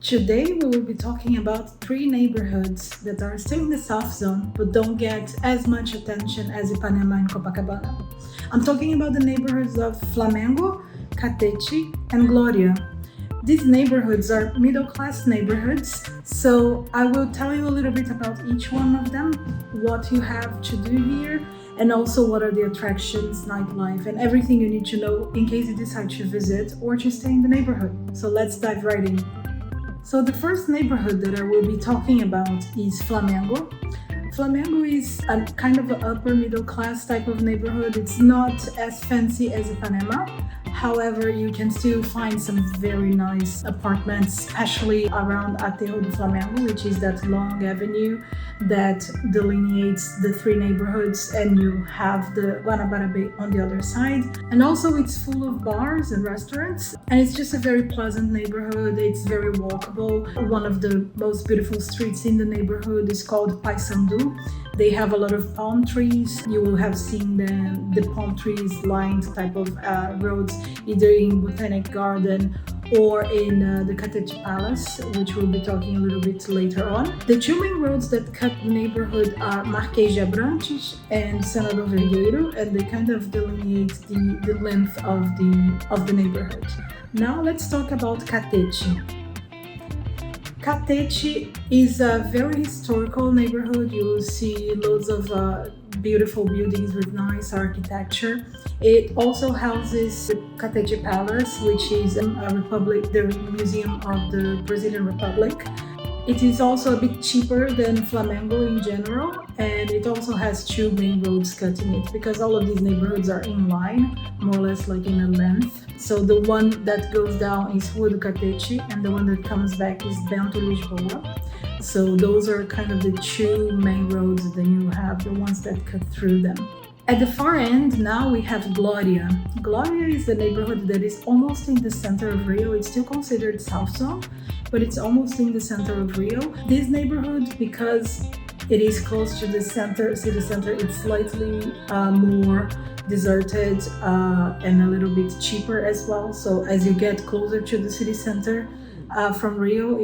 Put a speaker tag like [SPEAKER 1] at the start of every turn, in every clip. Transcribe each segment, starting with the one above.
[SPEAKER 1] Today we will be talking about three neighborhoods that are still in the South Zone but don't get as much attention as Ipanema and Copacabana. I'm talking about the neighborhoods of Flamengo, Catete, and Gloria. These neighborhoods are middle-class neighborhoods, so I will tell you a little bit about each one of them, what you have to do here, and also what are the attractions, nightlife, and everything you need to know in case you decide to visit or to stay in the neighborhood. So let's dive right in. So the first neighborhood that I will be talking about is Flamengo. Flamengo is a kind of an upper middle class type of neighborhood. It's not as fancy as Ipanema. However, you can still find some very nice apartments, especially around Aterro do Flamengo, which is that long avenue that delineates the three neighborhoods, and you have the Guanabara Bay on the other side. And also it's full of bars and restaurants, and it's just a very pleasant neighborhood. It's very walkable. One of the most beautiful streets in the neighborhood is called Paysandu. They have a lot of palm trees. You will have seen the palm trees lined type of roads, either in Botanic Garden or in the Catete Palace, which we'll be talking a little bit later on. The two main roads that cut the neighborhood are Marquês de Abrantes and Senador Vergueiro, and they kind of delineate the length of the neighborhood. Now let's talk about Catete. Catete is a very historical neighborhood. You will see loads of beautiful buildings with nice architecture. It also houses the Catete Palace, which is the museum of the Brazilian Republic. It is also a bit cheaper than Flamengo in general, and it also has two main roads cutting it because all of these neighborhoods are in line, more or less like in a length. So the one that goes down is Rua do Catete, and the one that comes back is Bento Lisboa. So those are kind of the two main roads, and then you have the ones that cut through them. At the far end, now we have Gloria. Gloria is the neighborhood that is almost in the center of Rio. It's still considered South Zone, but it's almost in the center of Rio. This neighborhood, because it is close to the city center, it's slightly more deserted and a little bit cheaper as well. So as you get closer to the city center from Rio,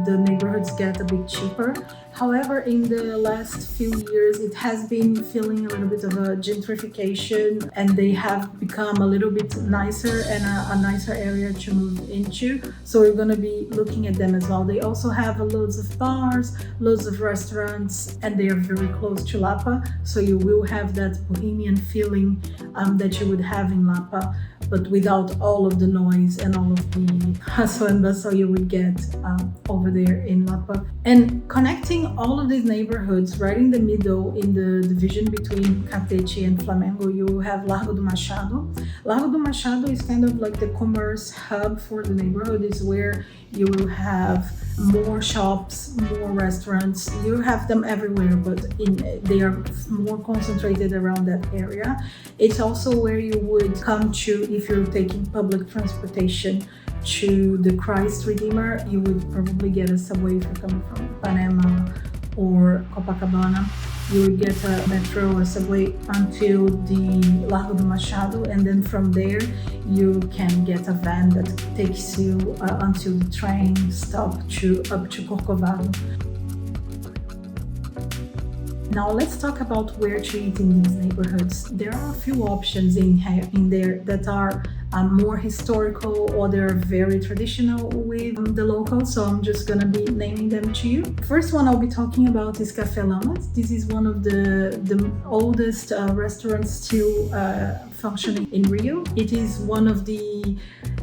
[SPEAKER 1] the neighborhoods get a bit cheaper. However, in the last few years, it has been feeling a little bit of a gentrification, and they have become a little bit nicer and a nicer area to move into. So we're going to be looking at them as well. They also have loads of bars, loads of restaurants, and they are very close to Lapa. So you will have that bohemian feeling that you would have in Lapa, but without all of the noise and all of the hustle and bustle you would get over there in Lapa. And connecting all of these neighborhoods right in the middle, in the division between Catete and Flamengo, you have Largo do Machado. Largo do Machado is kind of like the commerce hub for the neighborhood. It's where you will have more shops, more restaurants. You have them everywhere, but they are more concentrated around that area. It's also where you would come to if you're taking public transportation to the Christ Redeemer. You would probably get a subway if you're coming from Ipanema or Copacabana. You would get a metro or subway until the Largo do Machado, and then from there you can get a van that takes you until the train stop up to Corcovado. Now let's talk about where to eat in these neighborhoods. There are a few options in there that are more historical, or they're very traditional with the locals, so I'm just gonna be naming them to you. First one I'll be talking about is Café Lamas. This is one of the oldest restaurants still functioning in Rio. It is one of the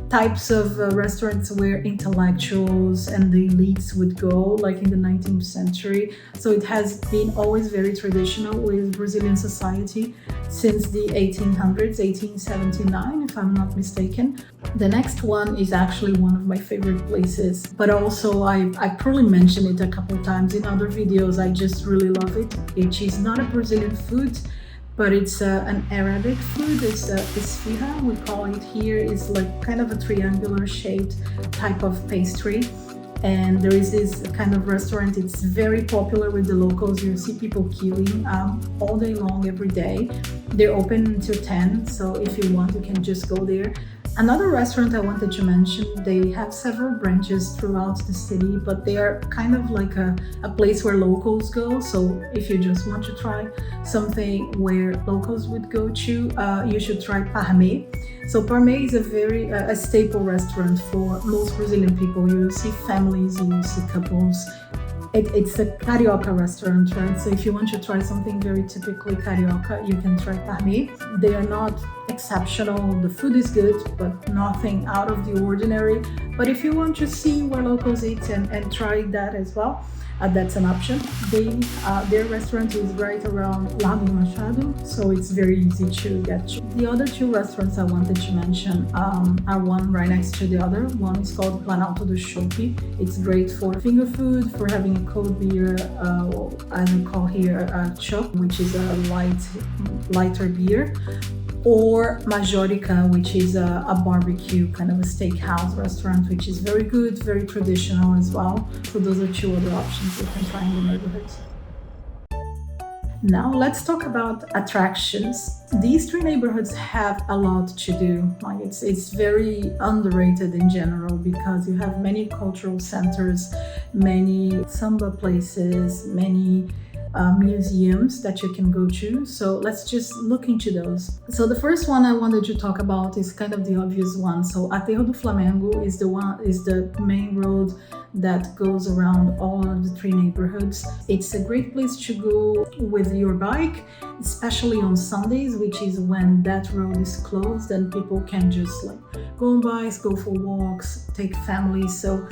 [SPEAKER 1] types of restaurants where intellectuals and the elites would go, like in the 19th century. So it has been always very traditional with Brazilian society since the 1800s, 1879, if I'm not mistaken. The next one is actually one of my favorite places, but also I probably mentioned it a couple of times in other videos. I just really love it. It is not a Brazilian food, but it's an Arabic food. It's esfirra, we call it here. It's like kind of a triangular shaped type of pastry. And there is this kind of restaurant. It's very popular with the locals. You see people queuing all day long, every day. They're open until 10, so if you want, you can just go there. Another restaurant I wanted to mention, they have several branches throughout the city, but they are kind of like a place where locals go. So if you just want to try something where locals would go to, you should try Parme. So Parme is a staple restaurant for most Brazilian people. You will see families, you will see couples. It's a Carioca restaurant, right? So if you want to try something very typically Carioca, you can try Parme. They are not exceptional. The food is good, but nothing out of the ordinary. But if you want to see where locals eat and try that as well, that's an option. Their restaurant is right around Lago Machado, so it's very easy to get to. The other two restaurants I wanted to mention are one right next to the other. One is called Planalto do Chopp. It's great for finger food, for having a cold beer, I would call here a chopp, which is a lighter beer, or Majorica, which is a barbecue, kind of a steakhouse restaurant, which is very good, very traditional as well. So those are two other options you can try in the neighborhood. Now let's talk about attractions. These three neighborhoods have a lot to do. Like it's very underrated in general because you have many cultural centers, many samba places, many museums that you can go to. So let's just look into those. So the first one I wanted to talk about is kind of the obvious one. So Aterro do Flamengo is the main road that goes around all of the three neighborhoods. It's a great place to go with your bike, especially on Sundays, which is when that road is closed and people can just like go on bikes, go for walks, take families. So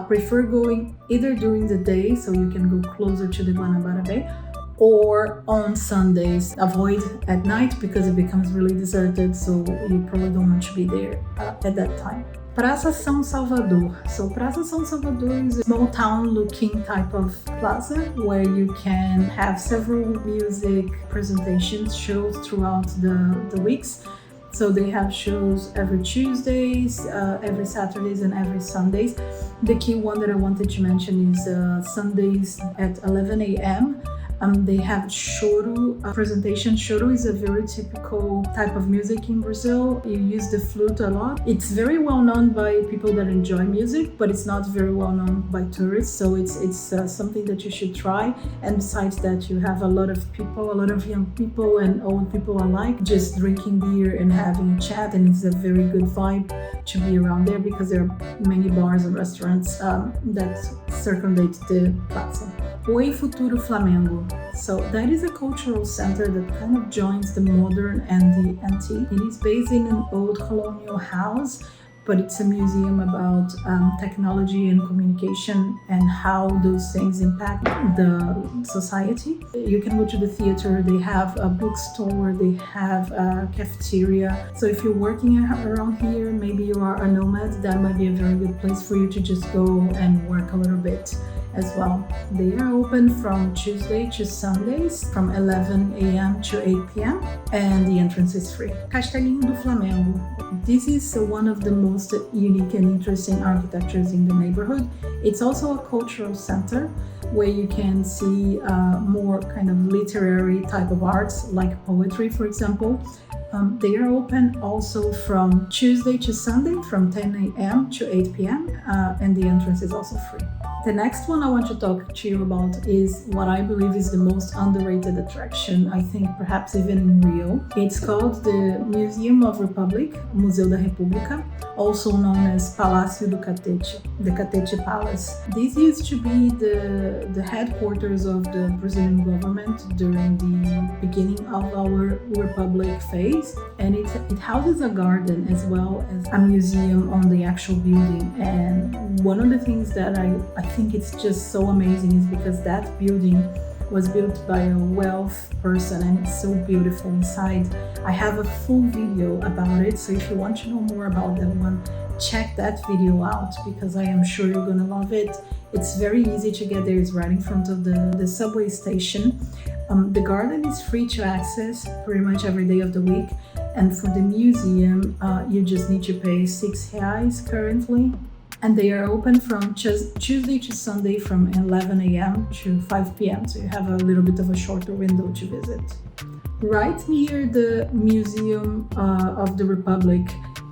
[SPEAKER 1] prefer going either during the day so you can go closer to the Guanabara Bay, or on Sundays. Avoid at night because it becomes really deserted, so you probably don't want to be there at that time. Praça São Salvador. So Praça São Salvador is a small town looking type of plaza where you can have several music presentations, shows throughout the weeks. So they have shows every Tuesdays, every Saturdays and every Sundays. The key one that I wanted to mention is Sundays at 11 a.m. They have choro presentation. Choro is a very typical type of music in Brazil. You use the flute a lot. It's very well known by people that enjoy music, but it's not very well known by tourists. So it's something that you should try. And besides that, you have a lot of people, a lot of young people and old people alike, just drinking beer and having a chat. And it's a very good vibe to be around there because there are many bars and restaurants that circumvent the plaza. Oi Futuro Flamengo. So that is a cultural center that kind of joins the modern and the antique. It is based in an old colonial house, but it's a museum about technology and communication and how those things impact the society. You can go to the theater, they have a bookstore, they have a cafeteria. So if you're working around here, maybe you are a nomad, that might be a very good place for you to just go and work a little bit as well. They are open from Tuesday to Sundays from 11 a.m. to 8 p.m. and the entrance is free. Castelinho do Flamengo. This is one of the most unique and interesting architectures in the neighborhood. It's also a cultural center where you can see more kind of literary type of arts like poetry, for example. They are open also from Tuesday to Sunday from 10 a.m. to 8 p.m. And the entrance is also free. The next one I want to talk to you about is what I believe is the most underrated attraction, I think perhaps even in Rio. It's called the Museum of Republic, Museu da República, also known as Palácio do Catete, the Catete Palace. This used to be the headquarters of the Brazilian government during the beginning of our republic phase, and it houses a garden as well as a museum on the actual building. And one of the things that I think it's just so amazing is because that building was built by a wealth person and it's so beautiful inside. I have a full video about it, so if you want to know more about that one, check that video out because I am sure you're gonna love it. It's very easy to get there. It's right in front of the subway station. The garden is free to access pretty much every day of the week, and for the museum you just need to pay R$6 currently. And they are open from Tuesday to Sunday from 11 a.m. to 5 p.m. So you have a little bit of a shorter window to visit. Right near the Museum of the Republic,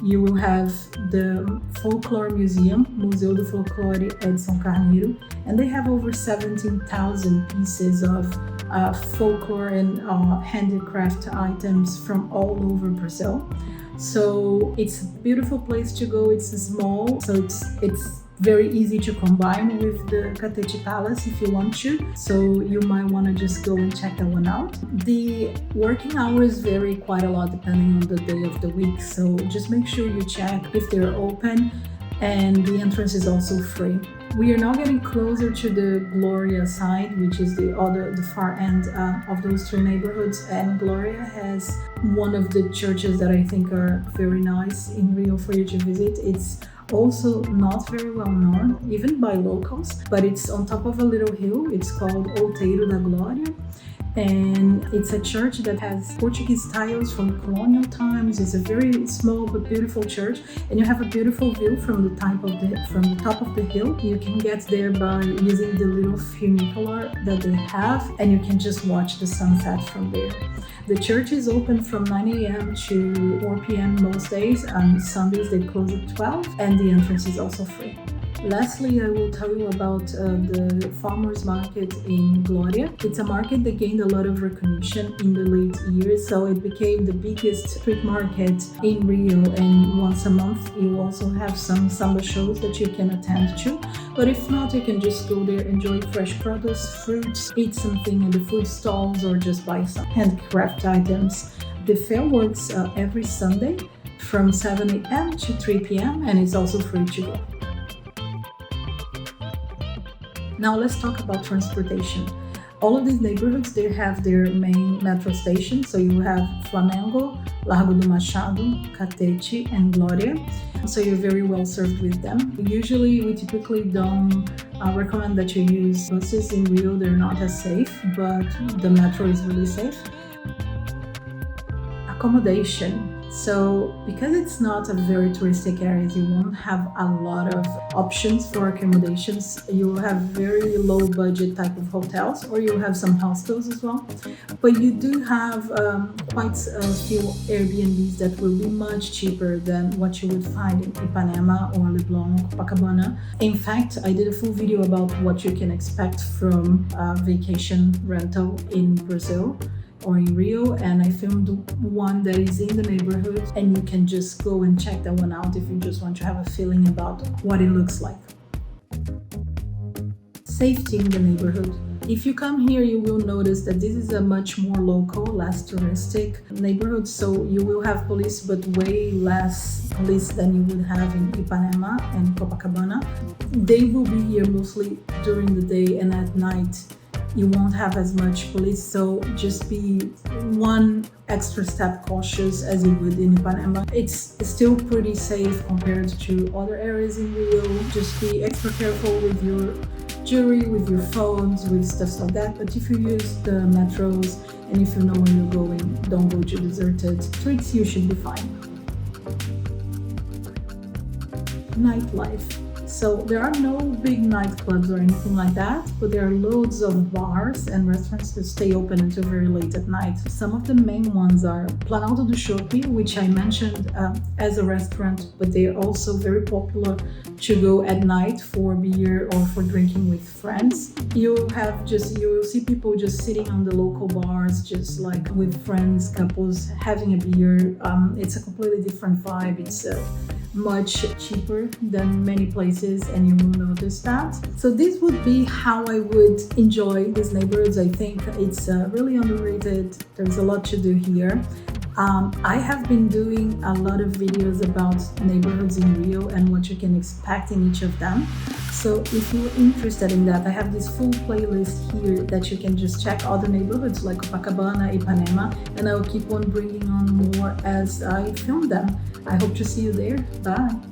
[SPEAKER 1] you will have the Folklore Museum, Museu do Folclore Edson Carneiro, and they have over 17,000 pieces of folklore and handicraft items from all over Brazil. So it's a beautiful place to go. It's small, so it's very easy to combine with the Catete Palace if you want to. So you might want to just go and check that one out. The working hours vary quite a lot depending on the day of the week. So just make sure you check if they're open, and the entrance is also free. We are now getting closer to the Gloria side, which is the far end of those two neighborhoods. And Gloria has one of the churches that I think are very nice in Rio for you to visit. It's also not very well known, even by locals, but it's on top of a little hill. It's called Outeiro da Gloria. And it's a church that has Portuguese tiles from colonial times. It's a very small but beautiful church, and you have a beautiful view from the top of the hill. You can get there by using the little funicular that they have, and you can just watch the sunset from there. The church is open from 9 a.m. to 4 p.m. most days. On Sundays they close at 12, and the entrance is also free. Lastly, I will tell you about the farmers market in Gloria. It's a market that gained a lot of recognition in the late years, so it became the biggest street market in Rio, and once a month you also have some samba shows that you can attend to. But if not, you can just go there, enjoy fresh produce, fruits, eat something in the food stalls, or just buy some handcraft items. The fair works every Sunday from 7 a.m. to 3 p.m. and it's also free to go. Now let's talk about transportation. All of these neighborhoods, they have their main metro stations. So you have Flamengo, Largo do Machado, Catete, and Gloria. So you're very well served with them. We typically don't recommend that you use buses in Rio. They're not as safe, but the metro is really safe. Accommodation. So because it's not a very touristic area, you won't have a lot of options for accommodations. You will have very low budget type of hotels, or you have some hostels as well. But you do have quite a few Airbnbs that will be much cheaper than what you would find in Ipanema or Leblon or Copacabana. In fact, I did a full video about what you can expect from vacation rental in Brazil or in Rio, and I filmed one that is in the neighborhood, and you can just go and check that one out if you just want to have a feeling about what it looks like. Safety in the neighborhood. If you come here, you will notice that this is a much more local, less touristic neighborhood, so you will have police, but way less police than you would have in Ipanema and Copacabana. They will be here mostly during the day, and at night you won't have as much police, so just be one extra step cautious as you would in Ipanema. It's still pretty safe compared to other areas in Rio. Just be extra careful with your jewelry, with your phones, with stuff like that. But if you use the metros and if you know where you're going, don't go to deserted streets, you should be fine. Nightlife. So there are no big nightclubs or anything like that, but there are loads of bars and restaurants that stay open until very late at night. Some of the main ones are Planalto do Shopping, which I mentioned as a restaurant, but they are also very popular to go at night for beer or for drinking with friends. You will see people just sitting on the local bars, just like with friends, couples, having a beer. It's a completely different vibe. It's much cheaper than many places, and you will notice that. So this would be how I would enjoy these neighborhoods. I think it's really underrated. There's a lot to do here. I have been doing a lot of videos about neighborhoods in Rio and what you can expect in each of them. So if you're interested in that, I have this full playlist here that you can just check other neighborhoods like Copacabana, Ipanema, and I will keep on bringing on more as I film them. I hope to see you there. Bye!